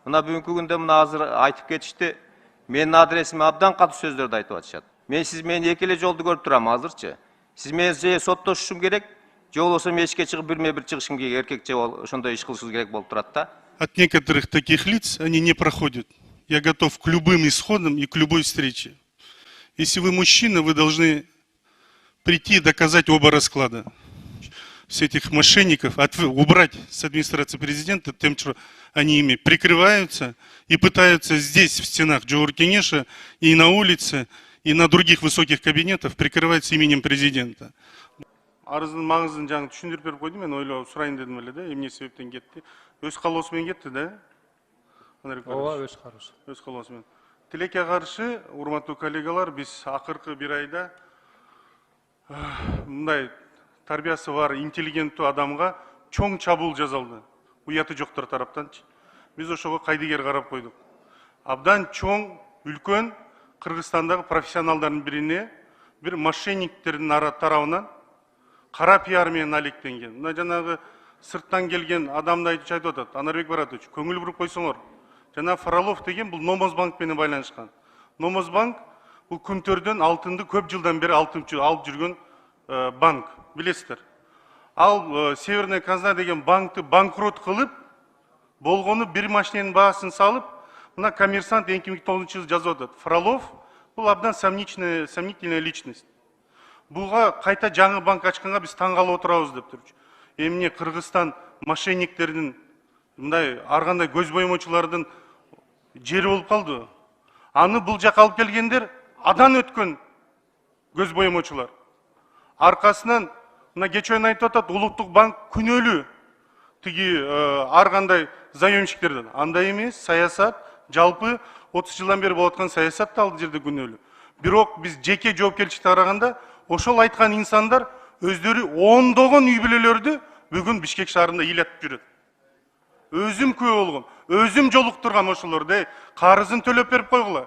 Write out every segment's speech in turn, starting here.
Мына бүгүнкү күндө мына азыр айтып кетишти. Менин адресиме абдан катуу сөздөрдү айтып атышат. Сиз мени эки эле жолду көрүп турам азырчы. Сиз менен же соттошушум керек, же болбосо эшикке чыгып бирме бир чыгышым керек, эркекче ошондой иш кылышыбыз керек болуп турат да. От некоторых таких лиц они не проходят. Я готов к любым исходам и к любой встрече. Если вы мужчина, вы должны прийти и доказать оба расклада. С этих мошенников убрать с администрации президента тем, что они ими прикрываются и пытаются здесь, в стенах Джоур-Кенеша, и на улице, и на других высоких кабинетах прикрываться именем президента. Арыздын маңызын жаңы түшүндүрүп берип койдум, мен ойлоп сурайын дедим эле да, эмне себептен кетти. Өз каалоосу менен кетти да? Ооба, өз каалоосу. Өз каалоосу менен. Тилекке каршы, урматтуу коллегалар, биз акыркы бир айда мындай тарбиясы бар, интеллигенттүү адамга чоң чабуул жасалды. Уяты жоктор тараптанчы. Биз ошого кайдыгер карап койдук. Абдан чоң, үлкөн Кыргызстандагы профессионалдардын бирине бир мошенниктердин тарабынан кара пиар менен алектенген. Мына жанагы сырттан келген адамды айтып атат. Анарбек Баратович, көңүл буруп койсоңор. Жана Фролов деген бул Номозбанк менен байланышкан. Номозбанк бул күмтөрдөн алтынды көп жылдан бери алып жүргөн банк, билесиздер. Ал Северная казна деген банкты банкрот кылып, болгону бир машиненин баасын салып, мына Коммерсант 2009 жылы жазып атат. Фролов бул абдан сомнительная личность. Буга кайта жаңы банк ачканга биз таң калып отурабыз деп турчу. Эмне Кыргызстан мошенниктердин, мындай ар кандай көз боемочулардын жери болуп калды. Аны бул жака алып келгендер адан өткөн көз боемочулар. Аркасынан мына кечөөн айтып атат, Улуттук банк күнөөлүү тиги ар кандай заемщиктерден. Андай эмес, саясат жалпы 30 жылдан бери болуп аткан саясат да ал жерде күнөөлүү. Бирок биз жеке жоопкерчиликке караганда ошол айткан инсандар өздөрү ондогон үй бүлөлөрдү бүгүн Бишкек шаарында ыйлатып жүрөт. Өзүм күбө болгом, өзүм жолуктургам ошолорду, карызын төлөп берип койгула.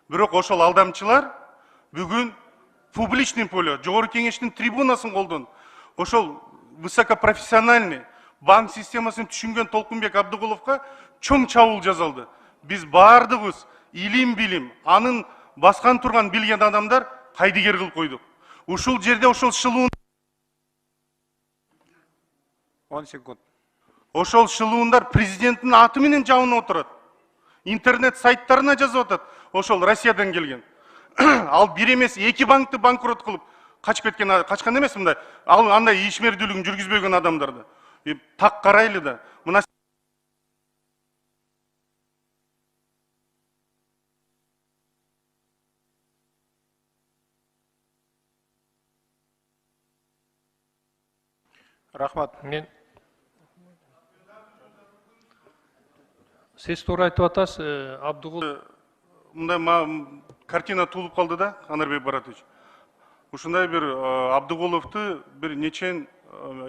Бирок ошол алдамчылар бүгүн публичный поле, Жогорку Кеңештин трибунасын колдонуп, ошол высокопрофессиональный банк системасын түшүнгөн Толкунбек Абдыгуловго чоң чабуул жасалды. Биз баардыгыбыз илим билим, анын баскан турган билген адамдар кайдыгер кылып койдук. Ушул жерде ошол шылуун 10 секунд. Ошол шылуундар президенттин аты менен жабынып отурат. Интернет сайттарына жазып атат. Ошол Россиядан келген. Ал бир эмес, эки банкты банкрот кылып качып кеткен, качкан эмес мындай. Ал андай ишмердүүлүгүн жүргүзбөгөн адамдарды. Так карайлы да. Мына Рахмат. Сиз туура айтып атасыз, Абдыгул. мындай картина туулуп калды да, Анарбек Баратович. Ушундай бир Абдыгуловду бир нечен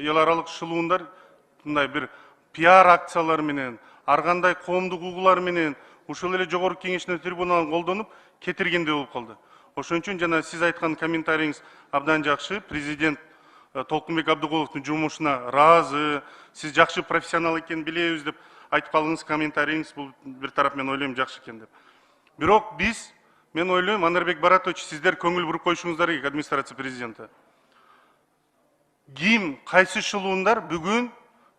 эл аралык шылуундар, мындай бир пиар акциялар менен, ар кандай коомдук угуулар менен, ушул эле Жогорку Кеңештин трибуналарын колдонуп кетиргендей болуп калды. Ошон үчүн жана сиз айткан комментарийиңиз абдан жакшы. Президент Толкунбек Абдыгуловдун жумушуна ыраазы, сиз жакшы профессионал экенин билебиз деп айтып калдыңыз, комментарийиңиз бул бир тарап мен ойлойм жакшы экен деп. Бирок биз, мен ойлойм, Анарбек Баратович, сиздер көңүл буруп коюшуңуздар керек администрация президента. Ким, кайсы шылуундар бүгүн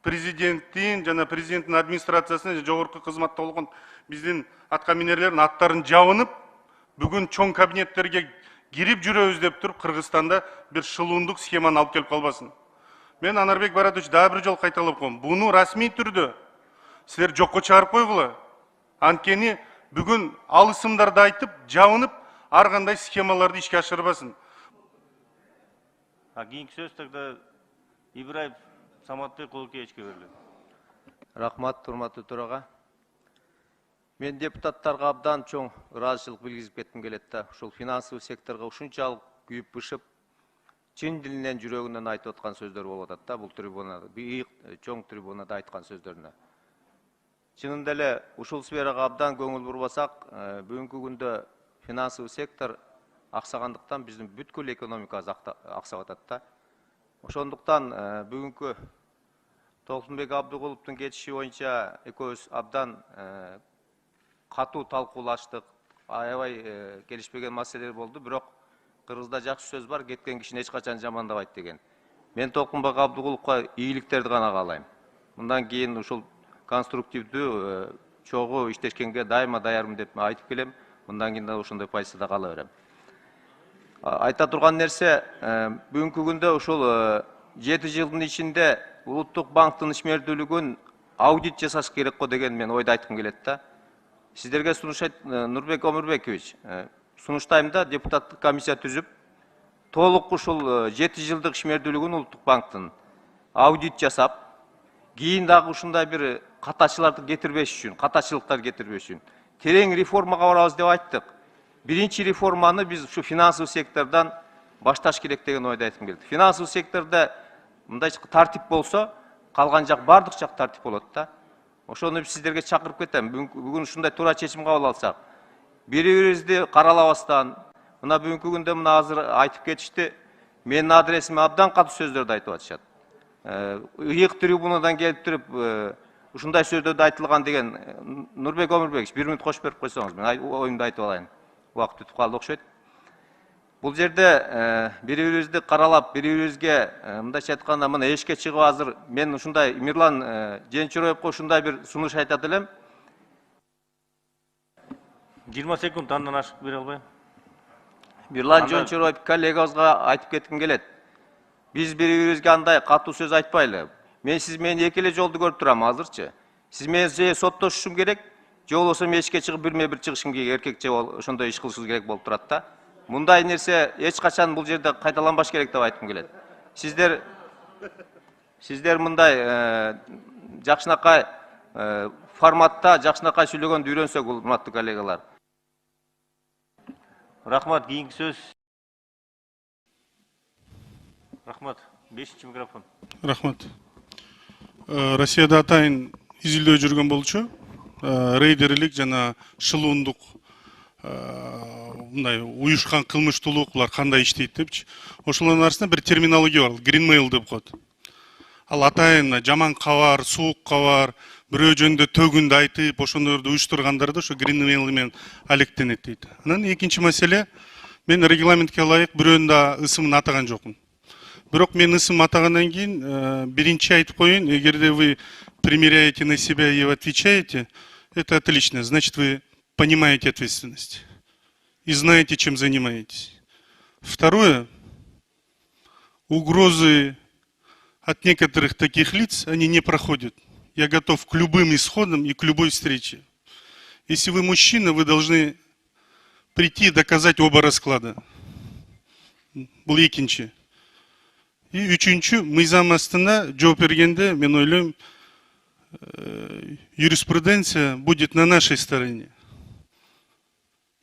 президенттин жана президенттин администрациясына жогорку кызматта болгон биздин аткаминерлердин аттарын жабынып, бүгүн чоң кабинеттерге кирип жүрөбүз деп туруп Кыргызстанда бир шылуундук схеманы алып келип калбасын. Мен Анарбек Баратович дагы бир жол кайталап коем. Буну расмий түрдө силер жокко чыгарып койгула. Анткени бүгүн ал ысымдарды айтып, жабынып, ар кандай схемаларды ишке ашырбасын. Кийинки сөз тогда Ибраев Саматбек Кулукеевичке берилет. Рахмат, урматтуу төрага. Мен депутаттарга абдан чоң ыраазычылык билгизип кетким келет да. Ушул финансовый секторго ушунчалык күйүп бышып, чын дилинен жүрөгүнөн айтып аткан сөздөр болуп атат да, бул трибунада, бийик чоң трибунада айткан сөздөрүнө. Чынында эле ушул сферага абдан көңүл бурбасак, бүгүнкү күндө финансовый сектор аксагандыктан биздин бүткүл экономикабыз аксап атат да. Ошондуктан бүгүнкү Толкунбек Абдыгуловдун кетиши боюнча экөөбүз абдан катуу талкуулаштык, аябай келишпеген маселелер болду, бирок кыргызда жакшы сөз бар, кеткен кишини эч качан жамандабайт деген. Мен Толкунбек Абдыгуловго ийгиликтерди гана каалайм. Мындан кийин ушул конструктивдүү чогуу иштешкенге дайыма даярмын деп айтып келем. Мындан кийин да ошондой позицияда кала берем. Айта турган нерсе, бүгүнкү күндө ушул 7 жылдын ичинде Улуттук банктын ишмердүүлүгүн аудит жасаш керек го деген мен ойду айткым келет да. Сиздерге Нурбек Омурбекович, сунуштайм да депутаттык комиссия түзүп, толук ушул 7 жылдык ишмердүүлүгүн Улуттук банктын аудит жасап, кийин дагы ушундай бир катачыларды кетирбеш үчүн, катачылыктар кетирбеш үчүн терең реформага барабыз деп айттык. Биринчи реформаны биз ушу финансовый сектордон башташ керек деген ойду айткым келет. Финансовый секторда мындай тартип болсо, калган жак бардык жак тартип болот да. Ошону сиздерге чакырып кетем. Бүгүн ушундай туура чечим кабыл алсак, бири-бирибизди каралабастан, мына бүгүнкү күндө мына азыр айтып кетишти, менин адресиме абдан катуу сөздөрдү айтып атышат. Ыйык трибунадан келип туруп, ушундай сөздөрдү айтылган деген Нурбек Омурбекович, 1 минут кош берип койсоңуз, мен оюмду айтып алайын. Убакыт өтүп калды окшойт. Бул жерде бири-бирибизди каралап, бири-бирибизге мындайча айтканда мына эшикке чыгып азыр мен ушундай Мирлан Женчороевго ушундай бир сунуш айтат элем. 20 секунд, андан ашык бере албайм. Мирлан Женчороев коллегабызга айтып кетким келет. Биз бири-бирибизге андай катуу сөз айтпайлы. Мен сиз мени эки эле жолду көрүп турам азырчы. Сиз мени же соттошушум керек, же болбосо мен эшикке чыгып бирме-бир чыгышым керек, эркекче ошондой иш кылышыбыз керек болуп турат да. Мындай нерсе эч качан бул жерде кайталанбаш керек деп айткым келет. Сиздер мындай жакшынакай форматта жакшынакай сүйлөгөндү үйрөнсөк, урматтуу коллегалар. Рахмат, кийинки сөз. Рахмат, 5-чи микрофон. Рахмат. Россияда атайын изилдөө жүргөн болчу. Рейдерлик жана шылуундук мындай уюшкан кылмыштуулук булар кандай иштейт депчи. Ошолордун арасында бир терминология бар, green mail деп коет. Ал атайын жаман кабар, суук кабар, бирөө жөнүндө төгүндү айтып, ошондорду уюштургандарды ошо green mail менен алектенет дейт. Анан экинчи маселе, мен регламентке ылайык бирөөнүн да ысымын атаган жокмун. Бирок мен ысым атагандан кийин биринчи айтып коеюн, эгерде вы примеряете на себя и отвечаете, это отлично, значит вы понимаете ответственность и знаете, чем занимаетесь. Второе, угрозы от некоторых таких лиц, они не проходят. Я готов к любым исходам и к любой встрече. Если вы мужчина, вы должны прийти и доказать оба расклада. Бул экинчи. И үчүнчү, мыйзам астында жооп бергенде, мен ойлойм, юриспруденция будет на нашей стороне.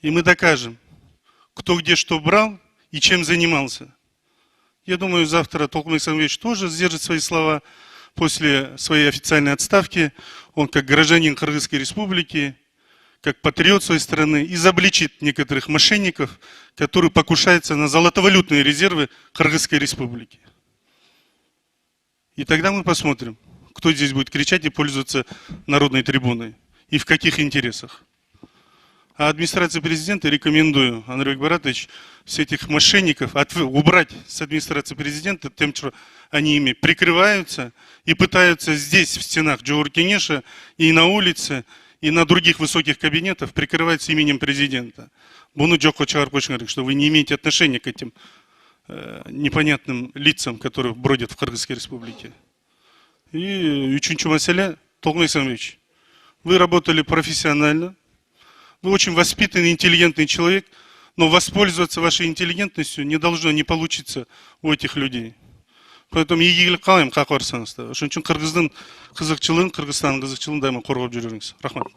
И мы докажем, кто где что брал и чем занимался. Я думаю, завтра Толкунбек Самвелович тоже сдержит свои слова после своей официальной отставки. Он, как гражданин Кыргызской республики, как патриот своей страны, изобличит некоторых мошенников, которые покушаются на золотовалютные резервы Кыргызской республики. И тогда мы посмотрим, кто здесь будет кричать и пользоваться народной трибуной. И в каких интересах. А администрации президента рекомендую, Андрей Баратович, всех этих мошенников убрать с администрации президента, тем, что они ими прикрываются и пытаются здесь, в стенах Джоур-Кенеша, и на улице, и на других высоких кабинетах прикрываться именем президента. Буну жокко чыгарып коюшуң керек, что вы не имеете отношения к этим непонятным лицам, которые бродят в Кыргызской республике. И үчүнчү маселе, Толкунбек Самвелович, вы работали профессионально, вы очень воспитанный, интеллигентный человек, но воспользоваться вашей интеллигентностью не должно не получиться у этих людей. Поэтому ийгилик каалайм, как барсаңыз да. Ошон үчүн Кыргыздын кызыкчылыгын, Кыргызстандын кызыкчылыгын дайыма коргоп жүрүңүз. Рахмат.